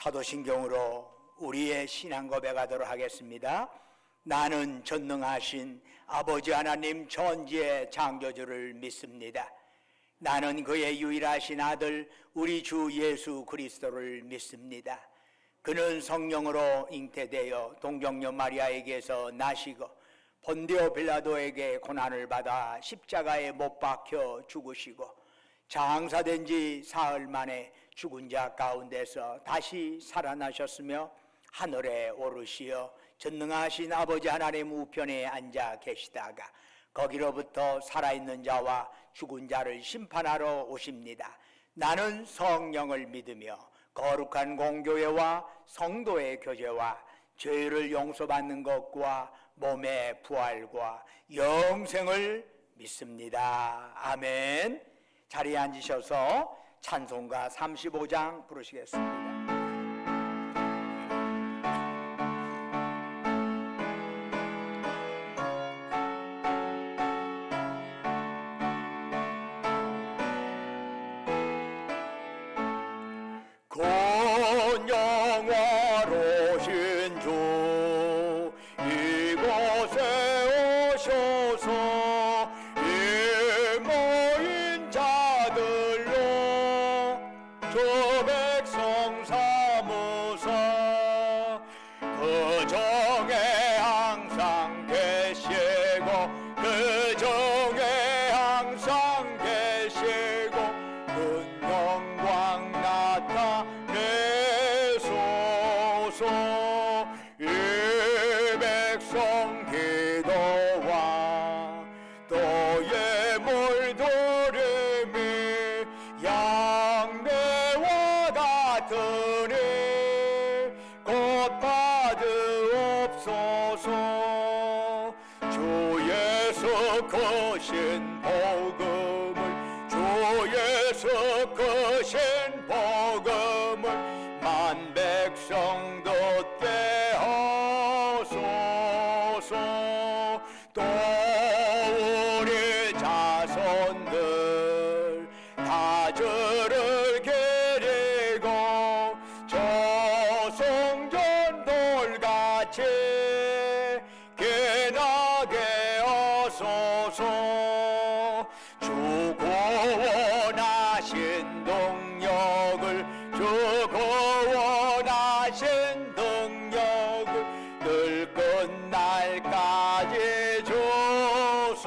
사도신경으로 우리의 신앙 고백하도록 하겠습니다. 나는 전능하신 아버지 하나님 전지의 창조주를 믿습니다. 나는 그의 유일하신 아들 우리 주 예수 그리스도를 믿습니다. 그는 성령으로 잉태되어 동정녀 마리아에게서 나시고 본디오 빌라도에게 고난을 받아 십자가에 못 박혀 죽으시고 장사된 지 사흘 만에 죽은 자 가운데서 다시 살아나셨으며 하늘에 오르시어 전능하신 아버지 하나님 우편에 앉아 계시다가 거기로부터 살아있는 자와 죽은 자를 심판하러 오십니다. 나는 성령을 믿으며 거룩한 공교회와 성도의 교제와 죄를 용서받는 것과 몸의 부활과 영생을 믿습니다. 아멘. 자리에 앉으셔서 찬송가 35장 부르시겠습니다. 영화로신 주 이곳에 오셔서 이 모인 자들로 주 백성 삼으사 그 정에 항상 계시고 그 정에 항상 계시고 그 영광 나타내소서. 이 백성 기도와 또의 물들임이 양내와 같으니 곧 받으옵소서. 주 예수 크신 복음을 주 예수 크신 복음을 만 백성 듣게 하소서. 또 우리 자손들 다 저를 기리고 저성전 돌같이 기나게 하소서. 주 구원하신 능력을 주 구원하신 능력을 늘 끝날까지 주소서.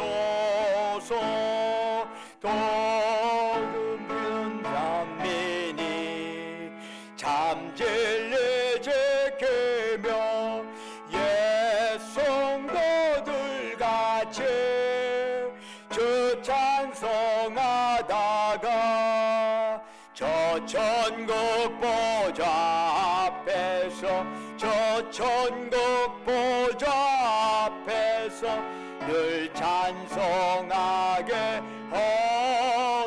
도둑은 장민이 참 진리 지키며 옛 성도들 같이 주 찬송하다가 저 천국 보좌 앞에서 저 천국 보좌 앞에서 늘 찬송하게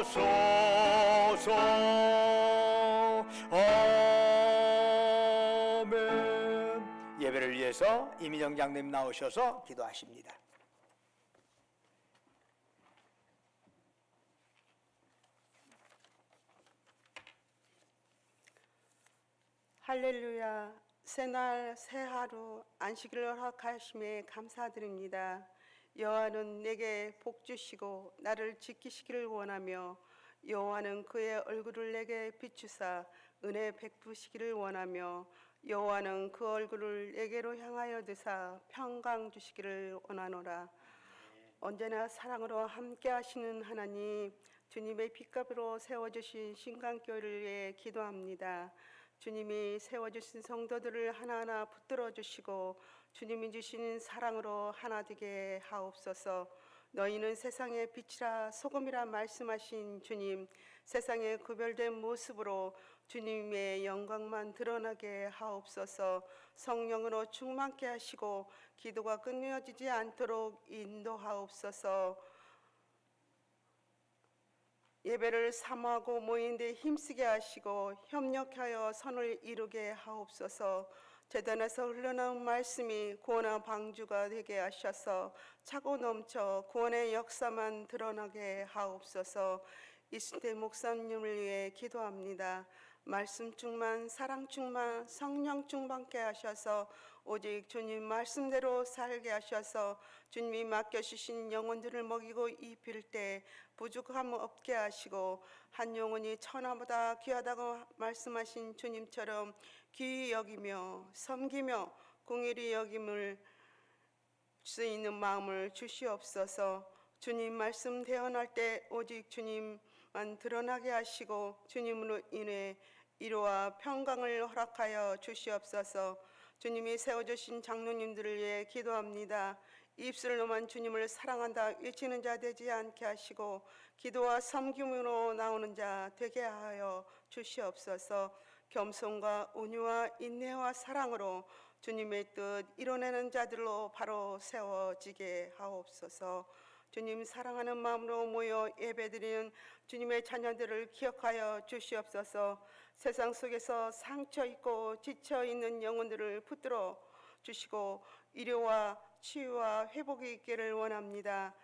하소서. 아멘. 예배를 위해서 이민정 장님 나오셔서 기도하십니다. 할렐루야. 새날 새하루 안식일을 허락하심에 감사드립니다. 여호와는 내게 복 주시고 나를 지키시기를 원하며 여호와는 그의 얼굴을 내게 비추사 은혜 베푸시기를 원하며 여호와는 그 얼굴을 내게로 향하여 드사 평강 주시기를 원하노라. 언제나 사랑으로 함께 하시는 하나님, 주님의 핏값으로 세워주신 신강교회를 위해 기도합니다. 주님이 세워주신 성도들을 하나하나 붙들어 주시고 주님이 주신 사랑으로 하나 되게 하옵소서. 너희는 세상의 빛이라 소금이라 말씀하신 주님, 세상에 구별된 모습으로 주님의 영광만 드러나게 하옵소서. 성령으로 충만케 하시고 기도가 끊어지지 않도록 인도하옵소서. 예배를 사모하고 모인 데 힘쓰게 하시고 협력하여 선을 이루게 하옵소서. 제단에서 흘러나온 말씀이 구원의 방주가 되게 하셔서 차고 넘쳐 구원의 역사만 드러나게 하옵소서. 이순태 목사님을 위해 기도합니다. 말씀 충만, 사랑 충만, 성령 충만케 하셔서 오직 주님 말씀대로 살게 하셔서 주님이 맡겨주신 영혼들을 먹이고 입힐 때 부족함 없게 하시고 한 영혼이 천하보다 귀하다고 말씀하신 주님처럼 귀히 여기며 섬기며 공일히 여김을 수 있는 마음을 주시옵소서. 주님 말씀 대언할 때 오직 주님만 드러나게 하시고 주님으로 인해 위로와 평강을 허락하여 주시옵소서. 주님이 세워주신 장로님들을 위해 기도합니다. 입술로만 주님을 사랑한다 외치는 자 되지 않게 하시고 기도와 섬김으로 나오는 자 되게 하여 주시옵소서. 겸손과 온유와 인내와 사랑으로 주님의 뜻 이뤄내는 자들로 바로 세워지게 하옵소서. 주님 사랑하는 마음으로 모여 예배드리는 주님의 자녀들을 기억하여 주시옵소서. 세상 속에서 상처 있고 지쳐 있는 영혼들을 붙들어 주시고 위로와 치유와 회복이 있기를 원합니다.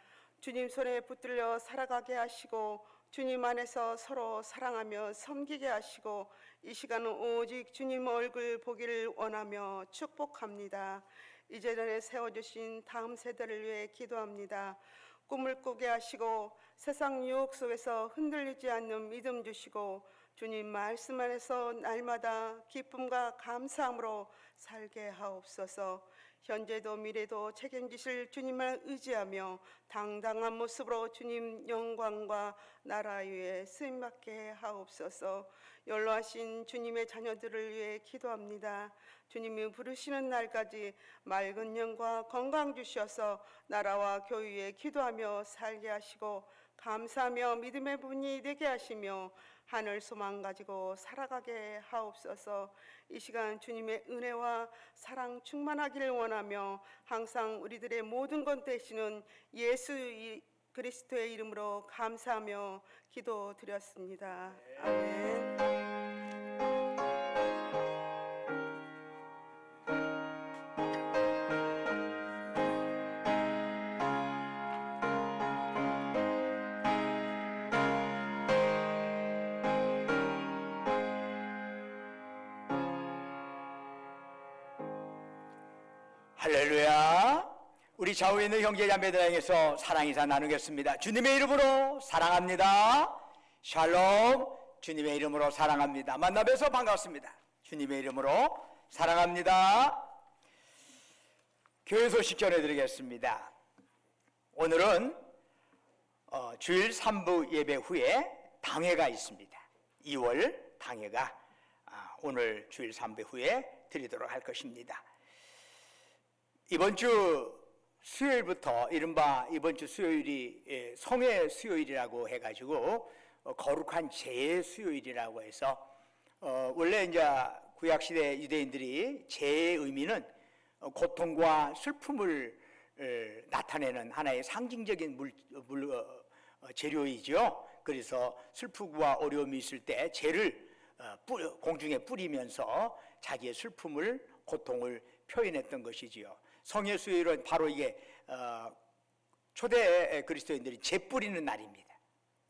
주님 손에 붙들려 살아가게 하시고 주님 안에서 서로 사랑하며 섬기게 하시고 이 시간은 오직 주님 얼굴 보기를 원하며 축복합니다. 이제전에 세워주신 다음 세대를 위해 기도합니다. 꿈을 꾸게 하시고 세상 유혹 속에서 흔들리지 않는 믿음 주시고 주님 말씀 안에서 날마다 기쁨과 감사함으로 살게 하옵소서. 현재도 미래도 책임지실 주님을 의지하며 당당한 모습으로 주님 영광과 나라 위에 쓰임받게 하옵소서. 연로하신 주님의 자녀들을 위해 기도합니다. 주님이 부르시는 날까지 맑은 영과 건강 주셔서 나라와 교회에 기도하며 살게 하시고 감사하며 믿음의 분이 되게 하시며 하늘 소망 가지고 살아가게 하옵소서. 이 시간 주님의 은혜와 사랑 충만하기를 원하며 항상 우리들의 모든 것 되시는 예수 그리스도의 이름으로 감사하며 기도드렸습니다. 아멘. 할렐루야. 우리 좌우에 있는 형제자매들 향해서 사랑 인사 나누겠습니다. 주님의 이름으로 사랑합니다. 샬롬. 주님의 이름으로 사랑합니다. 만나 뵈서 반갑습니다. 주님의 이름으로 사랑합니다. 교회 소식 전해드리겠습니다. 오늘은 주일 3부 예배 후에 당회가 있습니다. 2월 당회가 오늘 주일 3부 후에 드리도록 할 것입니다. 이번 주 수요일부터 이른바 이번 주 수요일이 성회 수요일이라고 해가지고 거룩한 재의 수요일이라고 해서 원래 이제 구약시대 유대인들이 재의 의미는 고통과 슬픔을 나타내는 하나의 상징적인 재료이죠. 그래서 슬픔과 어려움이 있을 때 재를 공중에 뿌리면서 자기의 슬픔을 고통을 표현했던 것이지요. 성회 수요일은 바로 이게 초대 그리스도인들이 재 뿌리는 날입니다.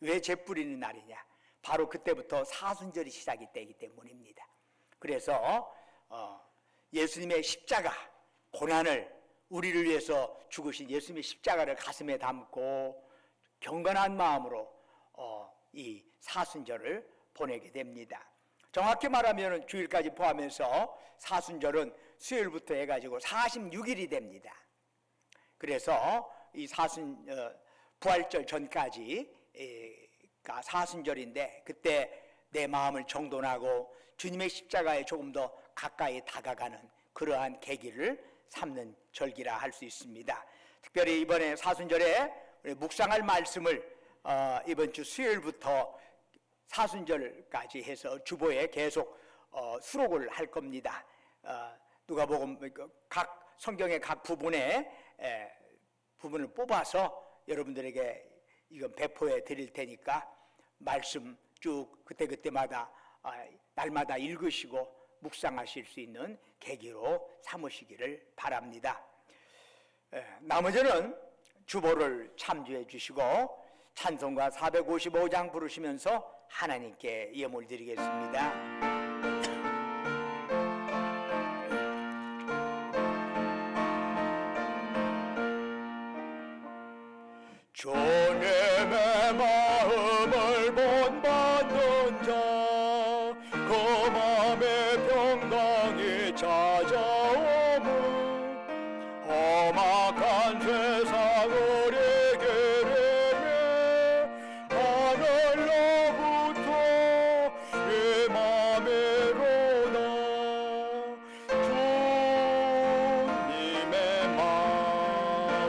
왜 재 뿌리는 날이냐? 바로 그때부터 사순절이 시작이 되기 때문입니다. 그래서 예수님의 십자가 고난을 우리를 위해서 죽으신 예수님의 십자가를 가슴에 담고 경건한 마음으로 이 사순절을 보내게 됩니다. 정확히 말하면 주일까지 포함해서 사순절은 수요일부터 해가지고 46일이 됩니다. 그래서 이 부활절 전까지가 사순절인데 그때 내 마음을 정돈하고 주님의 십자가에 조금 더 가까이 다가가는 그러한 계기를 삼는 절기라 할 수 있습니다. 특별히 이번에 사순절에 묵상할 말씀을 이번 주 수요일부터 사순절까지 해서 주보에 계속 수록을 할 겁니다. 누가복음 각 성경의 각 부분을 뽑아서 여러분들에게 이건 배포해 드릴 테니까 말씀 쭉 그때그때마다 날마다 읽으시고 묵상하실 수 있는 계기로 삼으시기를 바랍니다. 나머지는 주보를 참조해 주시고 찬송가 455장 부르시면서 하나님께 예물 드리겠습니다. 주님의 마음을 본받는 자, 그 마음에 평강이 찾아오면 험악한 세상을 이기려면 하늘로부터 이 맘이로다. 주님의 마음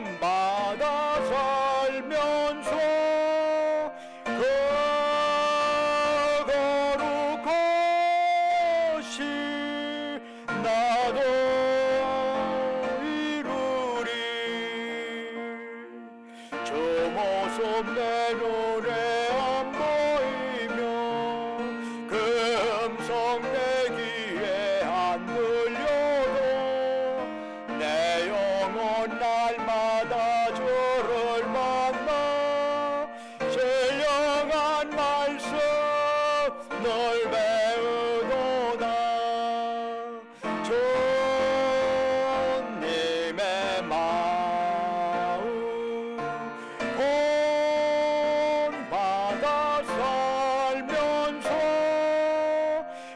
본받아 살면서 그 거룩하시 나도 이루리. 주 모습 내 눈에 안 보이며 그 음성 내 귀에 안 들려도 내 영혼 날마다 주를 만나 신령한 말씀 널 배우도다. 주님의 마음 본받아 살면서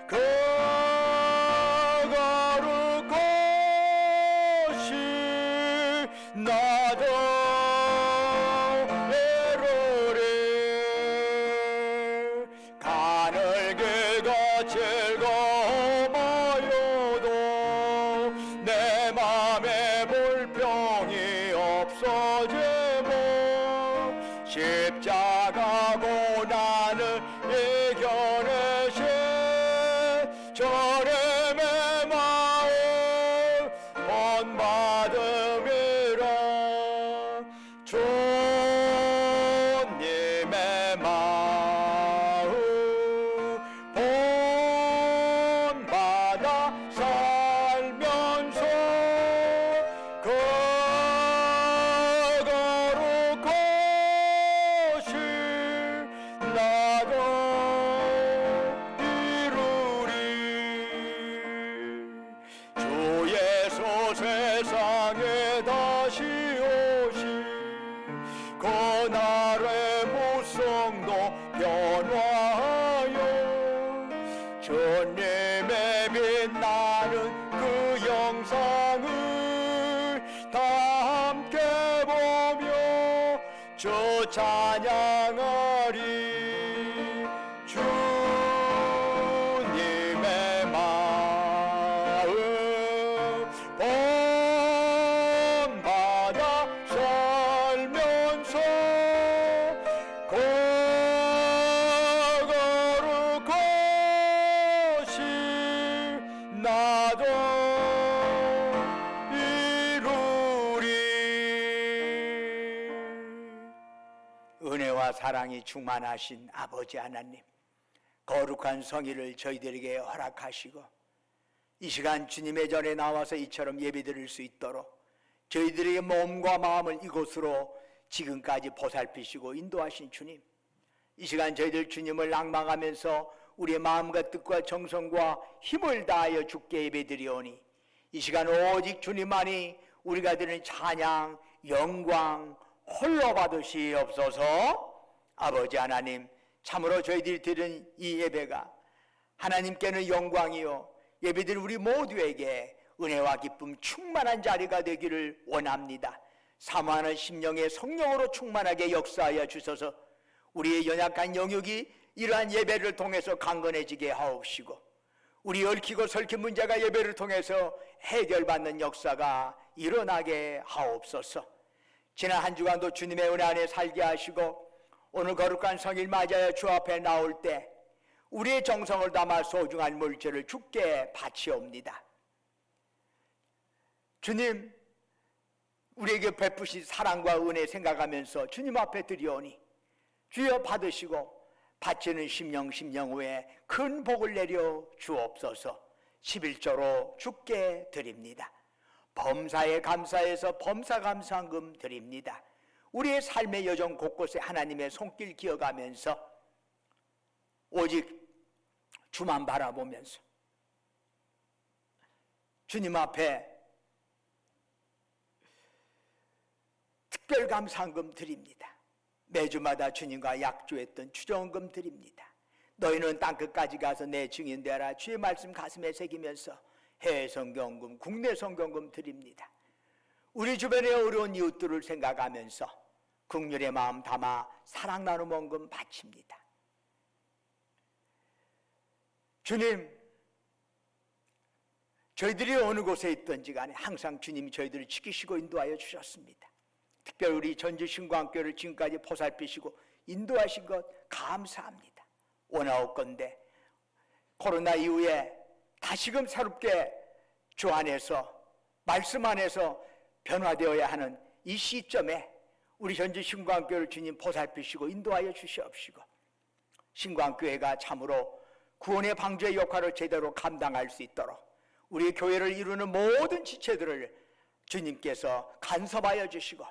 그 거룩하시 나도 이루리. 가늘기가 즐거워요도 내 맘에 불평이 없어지고 십자가 고난을 이겨내신 주님의 마음 본받음이라. 주님의 마음 본받아 살면서 그 거룩하시 나도 이루리. 주 예수 세상에 다시 오시 그날의 무성도 변화하여 주님의 빛나는 그 영상을 다 함께 보며 주 찬양하리. 주님의 마음 본받아 살면서 그 거룩하시 나도 이루리. 은혜와 사랑이 충만하신 아버지 하나님, 거룩한 성의를 저희들에게 허락하시고 이 시간 주님의 전에 나와서 이처럼 예배드릴 수 있도록 저희들의 몸과 마음을 이곳으로 지금까지 보살피시고 인도하신 주님, 이 시간 저희들 주님을 앙망하면서 우리의 마음과 뜻과 정성과 힘을 다하여 주께 예배드리오니 이 시간 오직 주님만이 우리가 드리는 찬양, 영광 홀로 받으시옵소서. 아버지 하나님, 참으로 저희들이 드리는 이 예배가 하나님께는 영광이요 예배드린 우리 모두에게 은혜와 기쁨 충만한 자리가 되기를 원합니다. 사모하는 심령의 성령으로 충만하게 역사하여 주셔서 우리의 연약한 영역이 이러한 예배를 통해서 강건해지게 하옵시고 우리 얽히고 설킨 문제가 예배를 통해서 해결받는 역사가 일어나게 하옵소서. 지난 한 주간도 주님의 은혜 안에 살게 하시고 오늘 거룩한 성일 맞이하여 주 앞에 나올 때 우리의 정성을 담아 소중한 물질을 주께 바치옵니다. 주님, 우리에게 베푸신 사랑과 은혜 생각하면서 주님 앞에 드리오니 주여 받으시고 바치는 심령 후에 큰 복을 내려 주옵소서. 11조로 주께 드립니다. 범사에 감사해서 범사 감사금 드립니다. 우리의 삶의 여정 곳곳에 하나님의 손길 기어가면서 오직 주만 바라보면서 주님 앞에 특별감사헌금 드립니다. 매주마다 주님과 약조했던 추정헌금 드립니다. 너희는 땅끝까지 가서 내 증인 되라. 주의 말씀 가슴에 새기면서 해외 선교헌금, 국내 선교헌금 드립니다. 우리 주변의 어려운 이웃들을 생각하면서 긍휼의 마음 담아 사랑 나눔 헌금 바칩니다. 주님, 저희들이 어느 곳에 있든지 간에 항상 주님이 저희들을 지키시고 인도하여 주셨습니다. 특별히 우리 전주신광교회를 지금까지 보살피시고 인도하신 것 감사합니다. 원하옵건대 코로나 이후에 다시금 새롭게 주 안에서 말씀 안에서 변화되어야 하는 이 시점에 우리 전주신광교회를 주님 보살피시고 인도하여 주시옵시고 신광교회가 참으로 구원의 방주의 역할을 제대로 감당할 수 있도록 우리 교회를 이루는 모든 지체들을 주님께서 간섭하여 주시고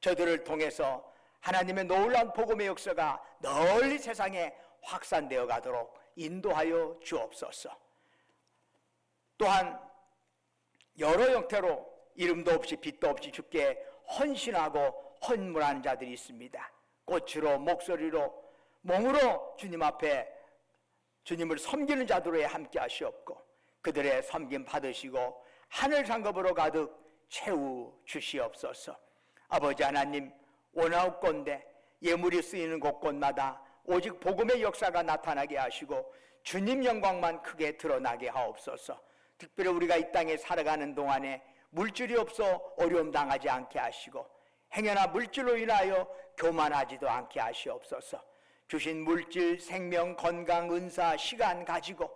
저들을 통해서 하나님의 놀라운 복음의 역사가 널리 세상에 확산되어 가도록 인도하여 주옵소서. 또한 여러 형태로 이름도 없이 빛도 없이 주께 헌신하고 헌물하는 자들이 있습니다. 꽃으로, 목소리로, 몸으로 주님 앞에 주님을 섬기는 자들에 함께 하시옵고 그들의 섬김 받으시고 하늘 상급으로 가득 채워 주시옵소서. 아버지 하나님, 원하옵건대 예물이 쓰이는 곳곳마다 오직 복음의 역사가 나타나게 하시고 주님 영광만 크게 드러나게 하옵소서. 특별히 우리가 이 땅에 살아가는 동안에 물질이 없어 어려움 당하지 않게 하시고 행여나 물질로 인하여 교만하지도 않게 하시옵소서. 주신 물질, 생명, 건강, 은사, 시간 가지고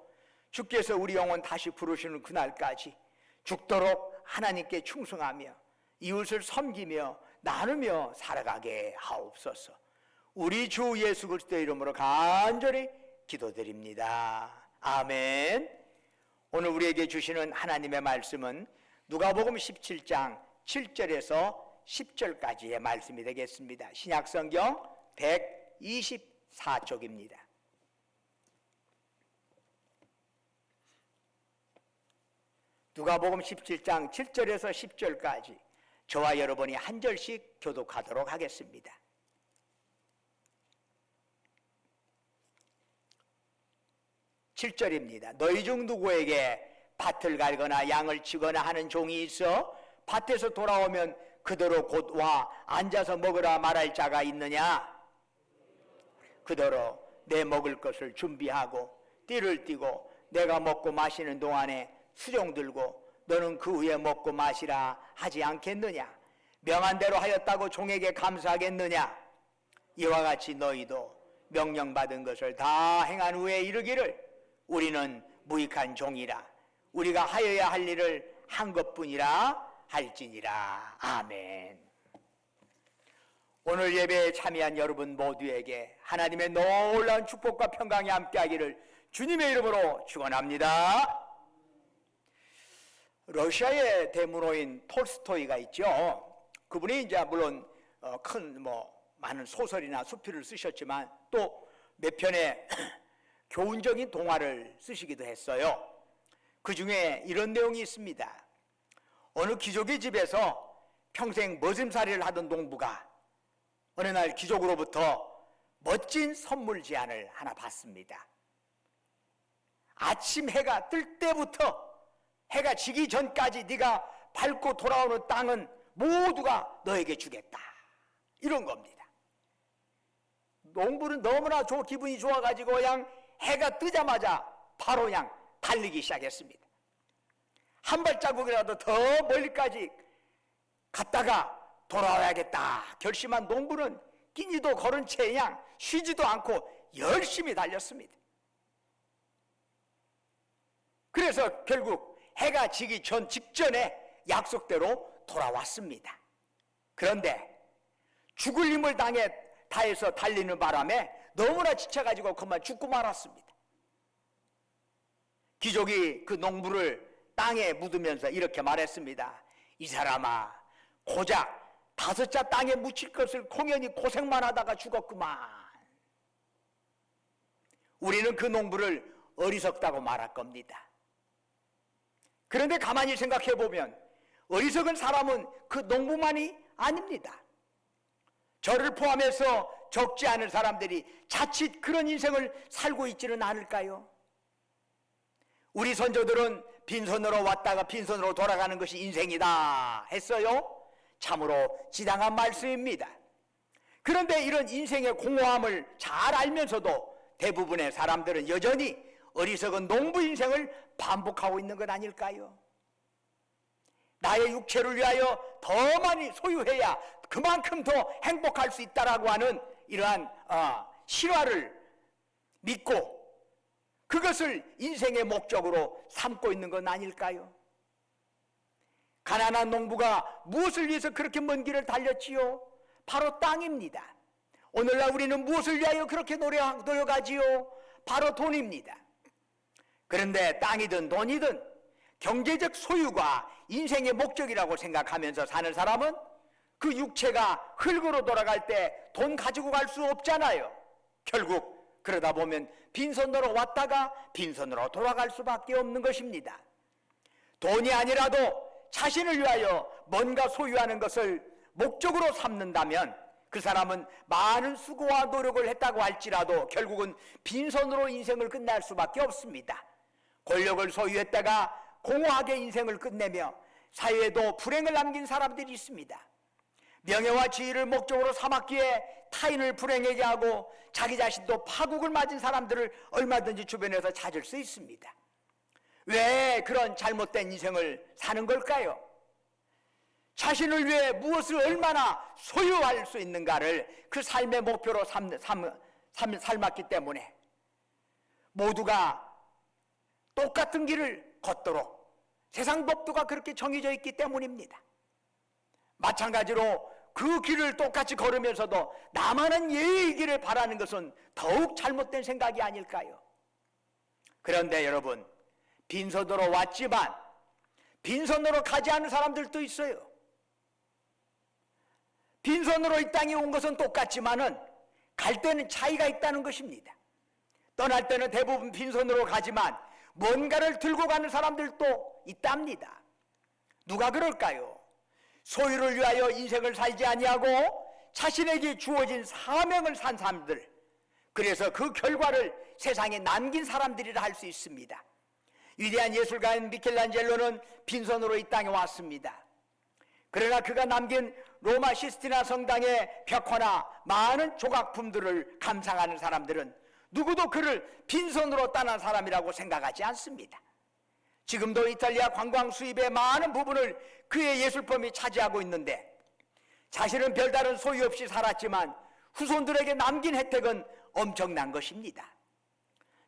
주께서 우리 영혼 다시 부르시는 그날까지 죽도록 하나님께 충성하며 이웃을 섬기며 나누며 살아가게 하옵소서. 우리 주 예수 그리스도의 이름으로 간절히 기도드립니다. 아멘. 오늘 우리에게 주시는 하나님의 말씀은 누가복음 17장 7절에서 10절까지의 말씀이 되겠습니다. 신약성경 124쪽입니다. 누가복음 17장 7절에서 10절까지 저와 여러분이 한 절씩 교독하도록 하겠습니다. 7절입니다. 너희 중 누구에게 밭을 갈거나 양을 치거나 하는 종이 있어 밭에서 돌아오면 그대로 곧 와 앉아서 먹으라 말할 자가 있느냐? 그대로 내 먹을 것을 준비하고 띠를 띠고 내가 먹고 마시는 동안에 수종 들고 너는 그 후에 먹고 마시라 하지 않겠느냐? 명한 대로 하였다고 종에게 감사하겠느냐? 이와 같이 너희도 명령받은 것을 다 행한 후에 이르기를 우리는 무익한 종이라 우리가 하여야 할 일을 한 것뿐이라 할지니라. 아멘. 오늘 예배에 참여한 여러분 모두에게 하나님의 놀라운 축복과 평강이 함께하기를 주님의 이름으로 축원합니다. 러시아의 대문호인 톨스토이가 있죠. 그분이 이제 물론 큰 많은 소설이나 수필을 쓰셨지만 또 몇 편의 교훈적인 동화를 쓰시기도 했어요. 그 중에 이런 내용이 있습니다. 어느 귀족의 집에서 평생 머슴살이를 하던 농부가 어느 날 귀족으로부터 멋진 선물 제안을 하나 받습니다. 아침 해가 뜰 때부터 해가 지기 전까지 네가 밟고 돌아오는 땅은 모두가 너에게 주겠다. 이런 겁니다. 농부는 너무나 기분이 좋아가지고 그냥 해가 뜨자마자 바로 그냥 달리기 시작했습니다. 한 발자국이라도 더 멀리까지 갔다가 돌아와야겠다 결심한 농부는 끼니도 걸은 채 그냥 쉬지도 않고 열심히 달렸습니다. 그래서 결국 해가 지기 직전에 약속대로 돌아왔습니다. 그런데 죽을 힘을 다해서 달리는 바람에 너무나 지쳐가지고 그만 죽고 말았습니다. 귀족이 그 농부를 땅에 묻으면서 이렇게 말했습니다. 이 사람아, 고작 5자 땅에 묻힐 것을 공연히 고생만 하다가 죽었구만. 우리는 그 농부를 어리석다고 말할 겁니다. 그런데 가만히 생각해 보면 어리석은 사람은 그 농부만이 아닙니다. 저를 포함해서 적지 않은 사람들이 자칫 그런 인생을 살고 있지는 않을까요? 우리 선조들은 빈손으로 왔다가 빈손으로 돌아가는 것이 인생이다 했어요. 참으로 지당한 말씀입니다. 그런데 이런 인생의 공허함을 잘 알면서도 대부분의 사람들은 여전히 어리석은 농부 인생을 반복하고 있는 것 아닐까요? 나의 육체를 위하여 더 많이 소유해야 그만큼 더 행복할 수 있다라고 하는 이러한 실화를 믿고 그것을 인생의 목적으로 삼고 있는 건 아닐까요? 가난한 농부가 무엇을 위해서 그렇게 먼 길을 달렸지요? 바로 땅입니다. 오늘날 우리는 무엇을 위하여 그렇게 노력하지요? 바로 돈입니다. 그런데 땅이든 돈이든 경제적 소유가 인생의 목적이라고 생각하면서 사는 사람은 그 육체가 흙으로 돌아갈 때 돈 가지고 갈 수 없잖아요. 결국 그러다 보면 빈손으로 왔다가 빈손으로 돌아갈 수밖에 없는 것입니다. 돈이 아니라도 자신을 위하여 뭔가 소유하는 것을 목적으로 삼는다면 그 사람은 많은 수고와 노력을 했다고 할지라도 결국은 빈손으로 인생을 끝낼 수밖에 없습니다. 권력을 소유했다가 공허하게 인생을 끝내며 사회에도 불행을 남긴 사람들이 있습니다. 명예와 지위를 목적으로 삼았기에 타인을 불행하게 하고 자기 자신도 파국을 맞은 사람들을 얼마든지 주변에서 찾을 수 있습니다. 왜 그런 잘못된 인생을 사는 걸까요? 자신을 위해 무엇을 얼마나 소유할 수 있는가를 그 삶의 목표로 삼았기 때문에 모두가 똑같은 길을 걷도록 세상 법도가 그렇게 정해져 있기 때문입니다. 마찬가지로 그 길을 똑같이 걸으면서도 나만은 예의의 길을 바라는 것은 더욱 잘못된 생각이 아닐까요? 그런데 여러분, 빈손으로 왔지만 빈손으로 가지 않은 사람들도 있어요. 빈손으로 이 땅에 온 것은 똑같지만은 갈 때는 차이가 있다는 것입니다. 떠날 때는 대부분 빈손으로 가지만 뭔가를 들고 가는 사람들도 있답니다. 누가 그럴까요? 소유를 위하여 인생을 살지 아니하고 자신에게 주어진 사명을 산 사람들, 그래서 그 결과를 세상에 남긴 사람들이라 할 수 있습니다. 위대한 예술가인 미켈란젤로는 빈손으로 이 땅에 왔습니다. 그러나 그가 남긴 로마 시스티나 성당의 벽화나 많은 조각품들을 감상하는 사람들은 누구도 그를 빈손으로 떠난 사람이라고 생각하지 않습니다. 지금도 이탈리아 관광 수입의 많은 부분을 그의 예술품이 차지하고 있는데 자신은 별다른 소유 없이 살았지만 후손들에게 남긴 혜택은 엄청난 것입니다.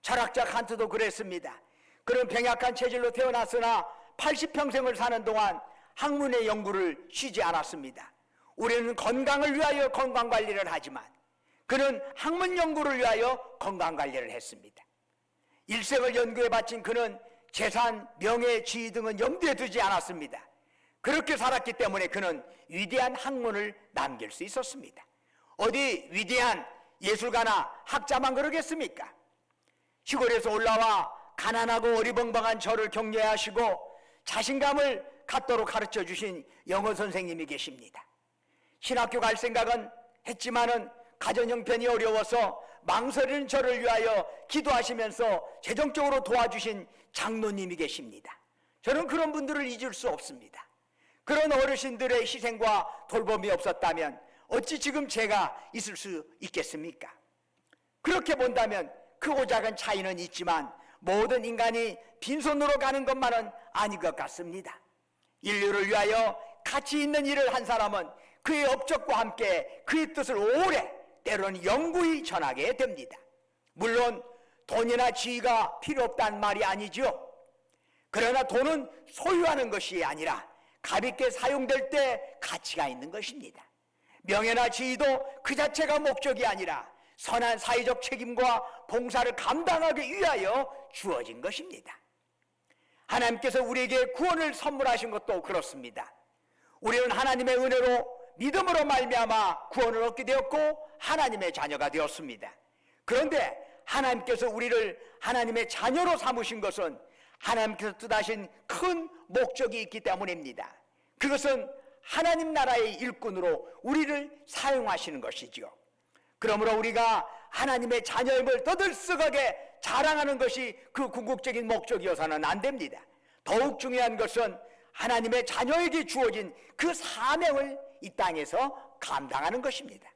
철학자 칸트도 그랬습니다. 그는 병약한 체질로 태어났으나 80평생을 사는 동안 학문의 연구를 쉬지 않았습니다. 우리는 건강을 위하여 건강관리를 하지만 그는 학문 연구를 위하여 건강관리를 했습니다. 일생을 연구에 바친 그는 재산, 명예, 지위 등은 염두에 두지 않았습니다. 그렇게 살았기 때문에 그는 위대한 학문을 남길 수 있었습니다. 어디 위대한 예술가나 학자만 그러겠습니까? 시골에서 올라와 가난하고 어리벙벙한 저를 격려하시고 자신감을 갖도록 가르쳐 주신 영어 선생님이 계십니다. 신학교 갈 생각은 했지만은 가정 형편이 어려워서 망설이는 저를 위하여 기도하시면서 재정적으로 도와주신 장로님이 계십니다. 저는 그런 분들을 잊을 수 없습니다. 그런 어르신들의 희생과 돌봄이 없었다면 어찌 지금 제가 있을 수 있겠습니까? 그렇게 본다면 크고 작은 차이는 있지만 모든 인간이 빈손으로 가는 것만은 아닌 것 같습니다. 인류를 위하여 가치 있는 일을 한 사람은 그의 업적과 함께 그의 뜻을 오래 때로는 영구히 전하게 됩니다. 물론 돈이나 지위가 필요 없다는 말이 아니죠. 그러나 돈은 소유하는 것이 아니라 가볍게 사용될 때 가치가 있는 것입니다. 명예나 지위도 그 자체가 목적이 아니라 선한 사회적 책임과 봉사를 감당하기 위하여 주어진 것입니다. 하나님께서 우리에게 구원을 선물하신 것도 그렇습니다. 우리는 하나님의 은혜로 믿음으로 말미암아 구원을 얻게 되었고 하나님의 자녀가 되었습니다. 그런데 하나님께서 우리를 하나님의 자녀로 삼으신 것은 하나님께서 뜻하신 큰 목적이 있기 때문입니다. 그것은 하나님 나라의 일꾼으로 우리를 사용하시는 것이죠. 그러므로 우리가 하나님의 자녀임을 떠들썩하게 자랑하는 것이 그 궁극적인 목적이어서는 안 됩니다. 더욱 중요한 것은 하나님의 자녀에게 주어진 그 사명을 이 땅에서 감당하는 것입니다.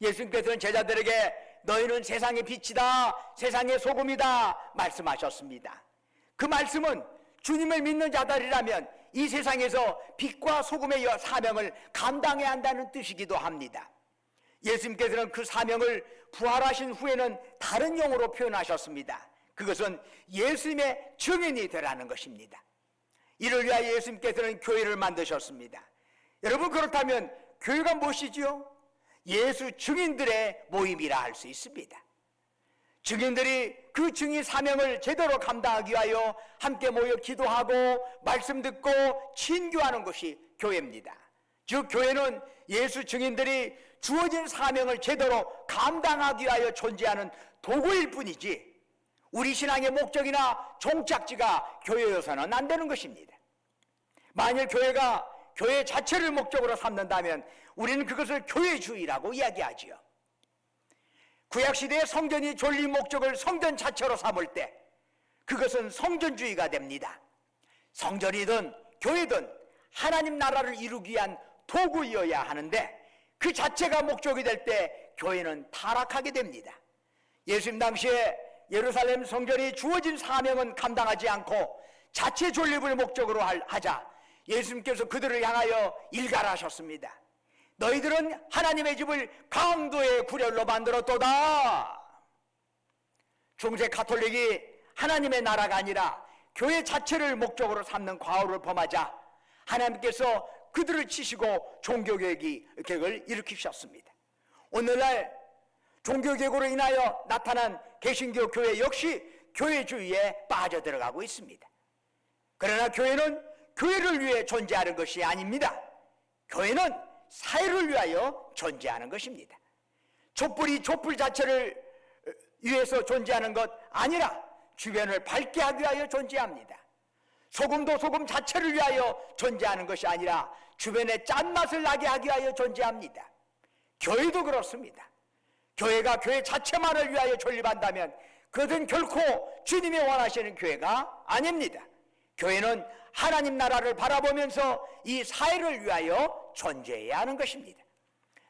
예수님께서는 제자들에게 너희는 세상의 빛이다, 세상의 소금이다 말씀하셨습니다. 그 말씀은 주님을 믿는 자들이라면 이 세상에서 빛과 소금의 사명을 감당해야 한다는 뜻이기도 합니다. 예수님께서는 그 사명을 부활하신 후에는 다른 용어로 표현하셨습니다. 그것은 예수님의 증인이 되라는 것입니다. 이를 위하여 예수님께서는 교회를 만드셨습니다. 여러분, 그렇다면 교회가 무엇이지요? 예수 증인들의 모임이라 할 수 있습니다. 증인들이 그 증인 사명을 제대로 감당하기 위하여 함께 모여 기도하고 말씀 듣고 친교하는 것이 교회입니다. 즉 교회는 예수 증인들이 주어진 사명을 제대로 감당하기 위하여 존재하는 도구일 뿐이지 우리 신앙의 목적이나 종착지가 교회여서는 안 되는 것입니다. 만일 교회가 교회 자체를 목적으로 삼는다면 우리는 그것을 교회주의라고 이야기하지요. 구약시대의 성전이 존립 목적을 성전 자체로 삼을 때 그것은 성전주의가 됩니다. 성전이든 교회든 하나님 나라를 이루기 위한 도구이어야 하는데 그 자체가 목적이 될 때 교회는 타락하게 됩니다. 예수님 당시에 예루살렘 성전이 주어진 사명은 감당하지 않고 자체 존립을 목적으로 하자 예수님께서 그들을 향하여 일갈하셨습니다. 너희들은 하나님의 집을 강도의 구렬로 만들었도다. 중세 가톨릭이 하나님의 나라가 아니라 교회 자체를 목적으로 삼는 과오를 범하자 하나님께서 그들을 치시고 종교개혁을 일으키셨습니다. 오늘날 종교개혁으로 인하여 나타난 개신교 교회 역시 교회주의에 빠져들어가고 있습니다. 그러나 교회는 교회를 위해 존재하는 것이 아닙니다. 교회는 사회를 위하여 존재하는 것입니다. 촛불이 촛불 자체를 위해서 존재하는 것 아니라 주변을 밝게 하기 위하여 존재합니다. 소금도 소금 자체를 위하여 존재하는 것이 아니라 주변에 짠맛을 나게 하기 위하여 존재합니다. 교회도 그렇습니다. 교회가 교회 자체만을 위하여 존립한다면 그것은 결코 주님이 원하시는 교회가 아닙니다. 교회는 하나님 나라를 바라보면서 이 사회를 위하여 존재해야 하는 것입니다.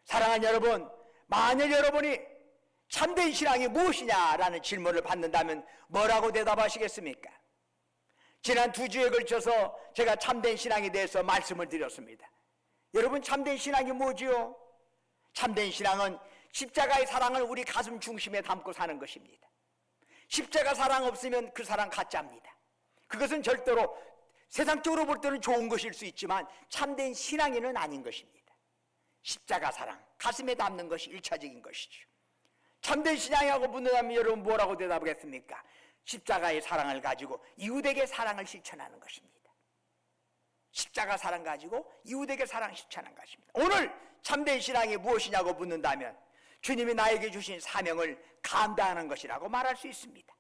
사랑하는 여러분, 만약 여러분이 참된 신앙이 무엇이냐라는 질문을 받는다면 뭐라고 대답하시겠습니까? 지난 2주에 걸쳐서 제가 참된 신앙에 대해서 말씀을 드렸습니다. 여러분, 참된 신앙이 뭐지요? 참된 신앙은 십자가의 사랑을 우리 가슴 중심에 담고 사는 것입니다. 십자가 사랑 없으면 그 사랑 가짜입니다. 그것은 절대로 세상적으로 볼 때는 좋은 것일 수 있지만 참된 신앙인은 아닌 것입니다. 십자가 사랑, 가슴에 담는 것이 1차적인 것이죠. 참된 신앙이라고 묻는다면 여러분 뭐라고 대답하겠습니까? 십자가의 사랑을 가지고 이웃에게 사랑을 실천하는 것입니다. 십자가 사랑 가지고 이웃에게 사랑을 실천하는 것입니다. 오늘 참된 신앙이 무엇이냐고 묻는다면 주님이 나에게 주신 사명을 감당하는 것이라고 말할 수 있습니다.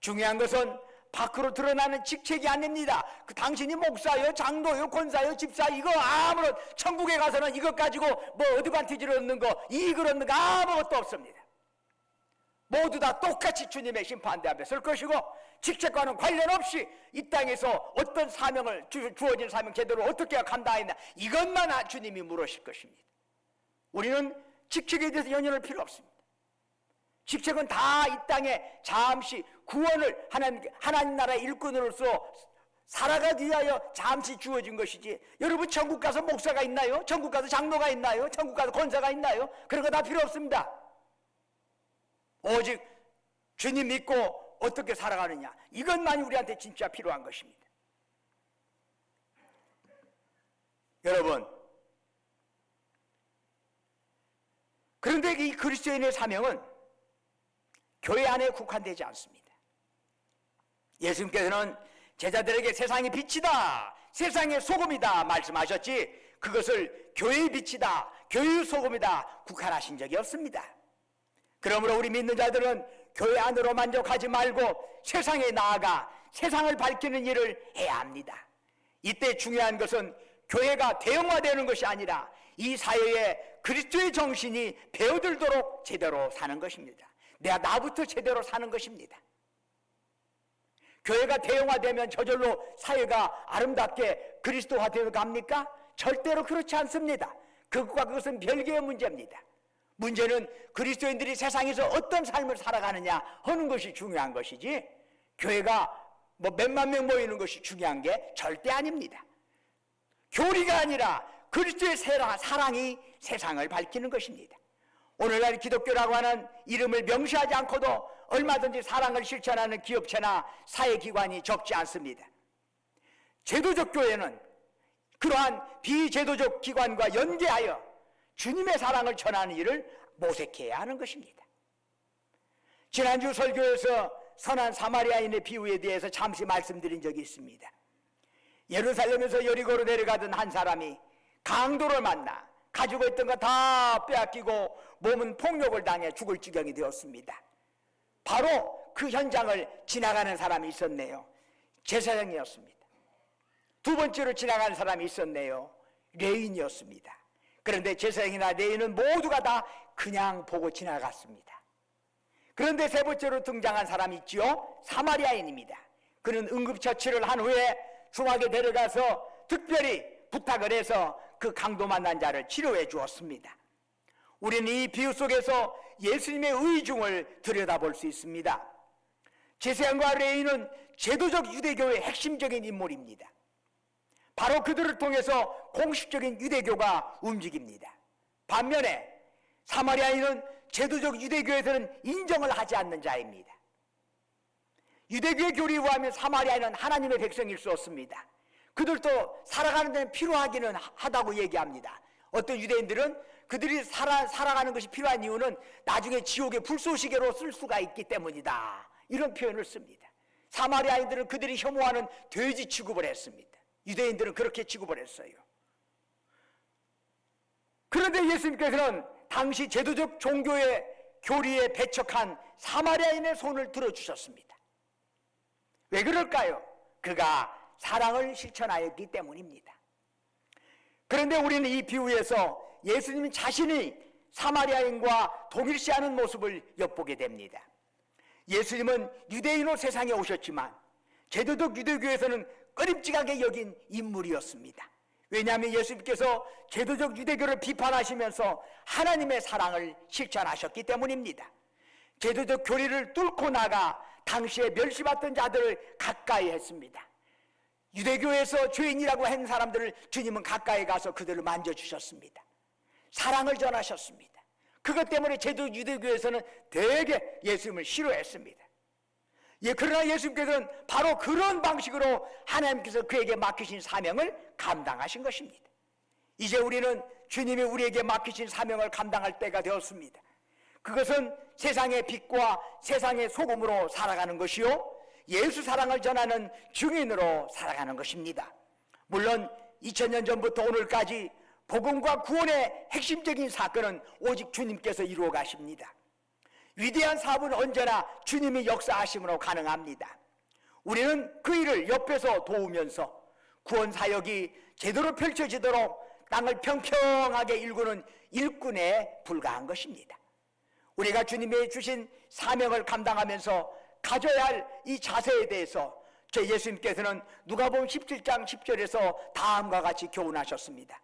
중요한 것은 밖으로 드러나는 직책이 아닙니다. 그 당신이 목사요, 장로요, 권사요, 집사 이거 아무런 천국에 가서는 이것 가지고 뭐 어드반티지를 얻는 거, 이익을 얻는 거 아무것도 없습니다. 모두 다 똑같이 주님의 심판대 앞에 설 것이고 직책과는 관련 없이 이 땅에서 어떤 사명을 주어진 사명 제대로 어떻게 감당했나 이것만 주님이 물으실 것입니다. 우리는 직책에 대해서 연연할 필요 없습니다. 직책은 다 이 땅에 잠시 구원을 하나님 나라의 일꾼으로서 살아가기 위하여 잠시 주어진 것이지 여러분 천국 가서 목사가 있나요? 천국 가서 장로가 있나요? 천국 가서 권사가 있나요? 그런 거 다 필요 없습니다. 오직 주님 믿고 어떻게 살아가느냐 이것만이 우리한테 진짜 필요한 것입니다. 여러분, 그런데 이 그리스도인의 사명은 교회 안에 국한되지 않습니다. 예수님께서는 제자들에게 세상의 빛이다, 세상의 소금이다 말씀하셨지 그것을 교회의 빛이다, 교회의 소금이다 국한하신 적이 없습니다. 그러므로 우리 믿는 자들은 교회 안으로 만족하지 말고 세상에 나아가 세상을 밝히는 일을 해야 합니다. 이때 중요한 것은 교회가 대형화되는 것이 아니라 이 사회에 그리스도의 정신이 배어들도록 제대로 사는 것입니다. 나부터 제대로 사는 것입니다. 교회가 대형화되면 저절로 사회가 아름답게 그리스도화되어 갑니까? 절대로 그렇지 않습니다. 그것은 별개의 문제입니다. 문제는 그리스도인들이 세상에서 어떤 삶을 살아가느냐 하는 것이 중요한 것이지, 교회가 몇만 명 모이는 것이 중요한 게 절대 아닙니다. 교리가 아니라 그리스도의 사랑이 세상을 밝히는 것입니다. 오늘날 기독교라고 하는 이름을 명시하지 않고도 얼마든지 사랑을 실천하는 기업체나 사회기관이 적지 않습니다. 제도적 교회는 그러한 비제도적 기관과 연계하여 주님의 사랑을 전하는 일을 모색해야 하는 것입니다. 지난주 설교에서 선한 사마리아인의 비유에 대해서 잠시 말씀드린 적이 있습니다. 예루살렘에서 여리고로 내려가던 한 사람이 강도를 만나 가지고 있던 거 다 빼앗기고 몸은 폭력을 당해 죽을 지경이 되었습니다. 바로 그 현장을 지나가는 사람이 있었네요. 제사장이었습니다. 두 번째로 지나가는 사람이 있었네요. 레인이었습니다. 그런데 제사장이나 레인은 모두가 다 그냥 보고 지나갔습니다. 그런데 세 번째로 등장한 사람이 있지요. 사마리아인입니다. 그는 응급처치를 한 후에 중하게 데려가서 특별히 부탁을 해서 그 강도 만난 자를 치료해 주었습니다. 우리는 이 비유 속에서 예수님의 의중을 들여다볼 수 있습니다. 제사장과 레위인은 제도적 유대교의 핵심적인 인물입니다. 바로 그들을 통해서 공식적인 유대교가 움직입니다. 반면에 사마리아인은 제도적 유대교에서는 인정을 하지 않는 자입니다. 유대교의 교리에 의하면 사마리아인은 하나님의 백성일 수 없습니다. 그들도 살아가는 데는 필요하기는 하다고 얘기합니다. 어떤 유대인들은 그들이 살아가는 것이 필요한 이유는 나중에 지옥의 불쏘시개로 쓸 수가 있기 때문이다, 이런 표현을 씁니다. 사마리아인들은 그들이 혐오하는 돼지 취급을 했습니다. 유대인들은 그렇게 취급을 했어요. 그런데 예수님께서는 당시 제도적 종교의 교리에 배척한 사마리아인의 손을 들어주셨습니다. 왜 그럴까요? 그가 사랑을 실천하였기 때문입니다. 그런데 우리는 이 비유에서 예수님 자신이 사마리아인과 동일시하는 모습을 엿보게 됩니다. 예수님은 유대인으로 세상에 오셨지만 제도적 유대교에서는 꺼림직하게 여긴 인물이었습니다. 왜냐하면 예수님께서 제도적 유대교를 비판하시면서 하나님의 사랑을 실천하셨기 때문입니다. 제도적 교리를 뚫고 나가 당시에 멸시받던 자들을 가까이 했습니다. 유대교에서 죄인이라고 한 사람들을 주님은 가까이 가서 그들을 만져주셨습니다. 사랑을 전하셨습니다. 그것 때문에 제도 유대교에서는 되게 예수님을 싫어했습니다. 그러나 예수님께서는 바로 그런 방식으로 하나님께서 그에게 맡기신 사명을 감당하신 것입니다. 이제 우리는 주님이 우리에게 맡기신 사명을 감당할 때가 되었습니다. 그것은 세상의 빛과 세상의 소금으로 살아가는 것이요, 예수 사랑을 전하는 증인으로 살아가는 것입니다. 물론 2000년 전부터 오늘까지 복음과 구원의 핵심적인 사건은 오직 주님께서 이루어 가십니다. 위대한 사업은 언제나 주님이 역사하심으로 가능합니다. 우리는 그 일을 옆에서 도우면서 구원 사역이 제대로 펼쳐지도록 땅을 평평하게 일구는 일꾼에 불과한 것입니다. 우리가 주님이 주신 사명을 감당하면서 가져야 할 이 자세에 대해서 저 예수님께서는 누가복음 17장 10절에서 다음과 같이 교훈하셨습니다.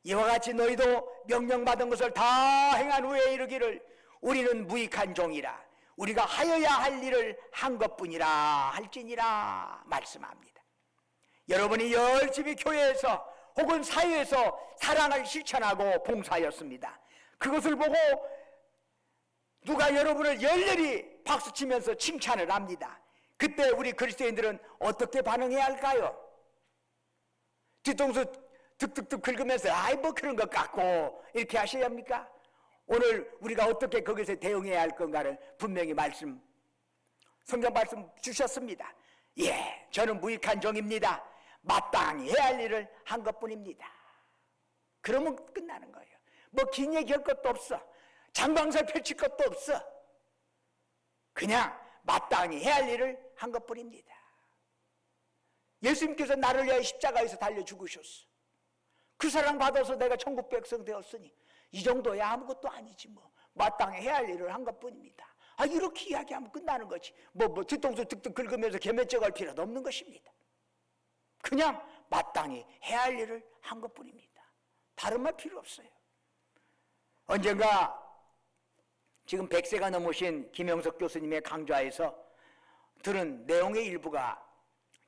이와 같이 너희도 명령받은 것을 다 행한 후에 이르기를 우리는 무익한 종이라 우리가 하여야 할 일을 한 것뿐이라 할지니라 말씀합니다. 여러분이 열심히 교회에서 혹은 사회에서 사랑을 실천하고 봉사하였습니다. 그것을 보고 누가 여러분을 열렬히 박수치면서 칭찬을 합니다. 그때 우리 그리스도인들은 어떻게 반응해야 할까요? 뒤통수 득득득 긁으면서 아이 뭐 그런 것 같고 이렇게 하셔야 합니까? 오늘 우리가 어떻게 거기서 대응해야 할 건가를 분명히 성경 말씀 주셨습니다. 예, 저는 무익한 종입니다. 마땅히 해야 할 일을 한 것뿐입니다. 그러면 끝나는 거예요. 뭐 긴 얘기할 것도 없어. 장방설 펼칠 것도 없어. 그냥 마땅히 해야 할 일을 한 것뿐입니다. 예수님께서 나를 위하여 십자가에서 달려 죽으셨어. 그 사랑 받아서 내가 천국 백성 되었으니 이 정도야 아무것도 아니지 뭐. 마땅히 해야 할 일을 한 것뿐입니다. 이렇게 이야기하면 끝나는 거지. 뭐 뒤통수 득득 긁으면서 개면쩍할 필요도 없는 것입니다. 그냥 마땅히 해야 할 일을 한 것뿐입니다. 다른 말 필요 없어요. 언젠가 지금 100세가 넘으신 김영석 교수님의 강좌에서 들은 내용의 일부가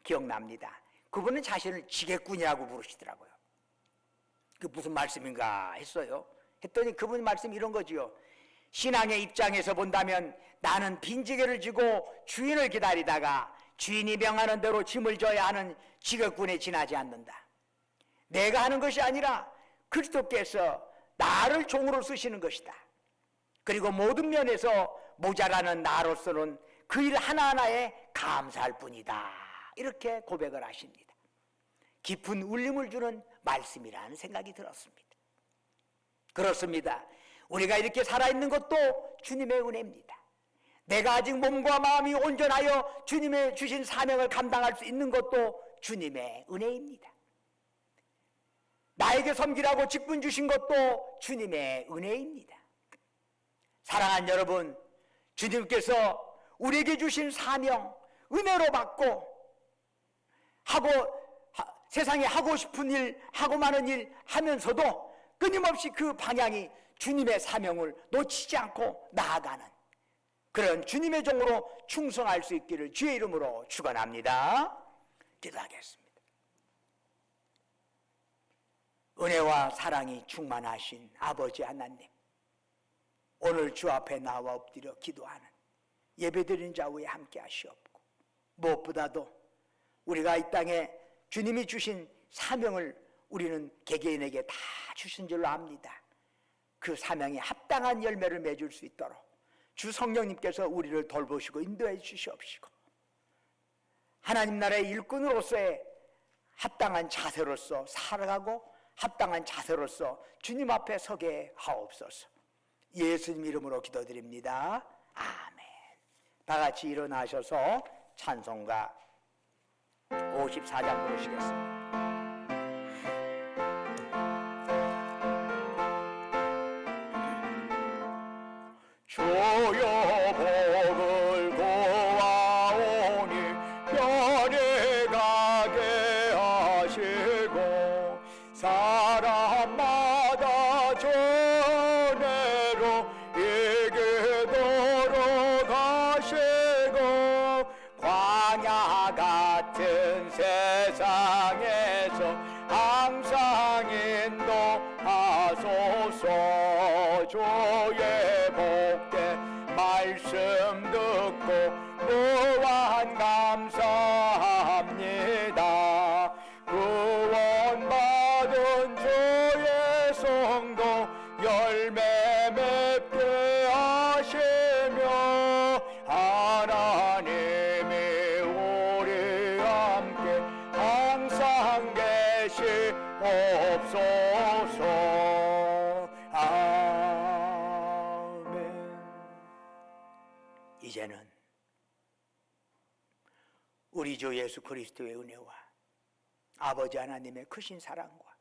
기억납니다. 그분은 자신을 지게꾼이라고 부르시더라고요. 그 무슨 말씀인가 했어요. 했더니 그분 말씀이 이런 거지요. 신앙의 입장에서 본다면 나는 빈지게를 지고 주인을 기다리다가 주인이 명하는 대로 짐을 져야 하는 지게꾼에 지나지 않는다. 내가 하는 것이 아니라 그리스도께서 나를 종으로 쓰시는 것이다. 그리고 모든 면에서 모자라는 나로서는 그 일 하나하나에 감사할 뿐이다. 이렇게 고백을 하십니다. 깊은 울림을 주는 말씀이라는 생각이 들었습니다. 그렇습니다. 우리가 이렇게 살아있는 것도 주님의 은혜입니다. 내가 아직 몸과 마음이 온전하여 주님의 주신 사명을 감당할 수 있는 것도 주님의 은혜입니다. 나에게 섬기라고 직분 주신 것도 주님의 은혜입니다. 사랑하는 여러분, 주님께서 우리에게 주신 사명 은혜로 받고 세상에 하고 싶은 일, 하고 많은 일 하면서도 끊임없이 그 방향이 주님의 사명을 놓치지 않고 나아가는 그런 주님의 종으로 충성할 수 있기를 주의 이름으로 축원합니다. 기도하겠습니다. 은혜와 사랑이 충만하신 아버지 하나님, 오늘 주 앞에 나와 엎드려 기도하는 예배드리는 자 위에 함께 하시옵고, 무엇보다도 우리가 이 땅에 주님이 주신 사명을 우리는 개개인에게 다 주신 줄로 압니다. 그 사명에 합당한 열매를 맺을 수 있도록 주 성령님께서 우리를 돌보시고 인도해 주시옵시고, 하나님 나라의 일꾼으로서의 합당한 자세로서 살아가고 합당한 자세로서 주님 앞에 서게 하옵소서. 예수님 이름으로 기도드립니다. 아멘. 다 같이 일어나셔서 찬송가 54장 부르시겠습니다. 주여 복을 구하오니 별에 가게 하시고 사람마다 전해로 이기도록 하시고 광야 같은 세상에서 항상 인도하소서. 주의 복된 말씀 듣고 무한 감사합니다. 구원받은 주의 성도 열매 맺게 하시며 하나님이 우리 함께 항상 계시옵소서. 아멘. 이제는 우리 주 예수 그리스도의 은혜와 아버지 하나님의 크신 사랑과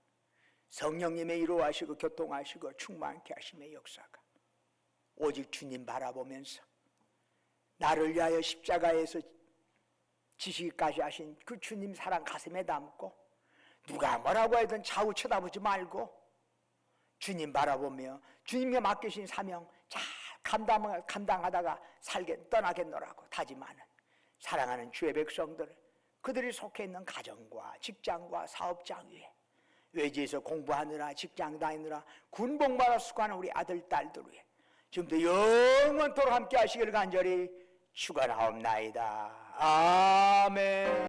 성령님의 이루하시고 교통하시고 충만케 하심의 역사가 오직 주님 바라보면서 나를 위하여 십자가에서 지시기까지 하신 그 주님 사랑 가슴에 담고 누가 뭐라고 하든 좌우 쳐다보지 말고 주님 바라보며 주님께 맡기신 사명 잘 감당하다가 떠나겠노라고 다짐하는 사랑하는 주의 백성들, 그들이 속해 있는 가정과 직장과 사업장 위에 외지에서 공부하느라 직장 다니느라 군복마다 수고하는 우리 아들 딸들 위에 지금도 영원토록 함께 하시기를 간절히 축원하옵나이다. 아멘.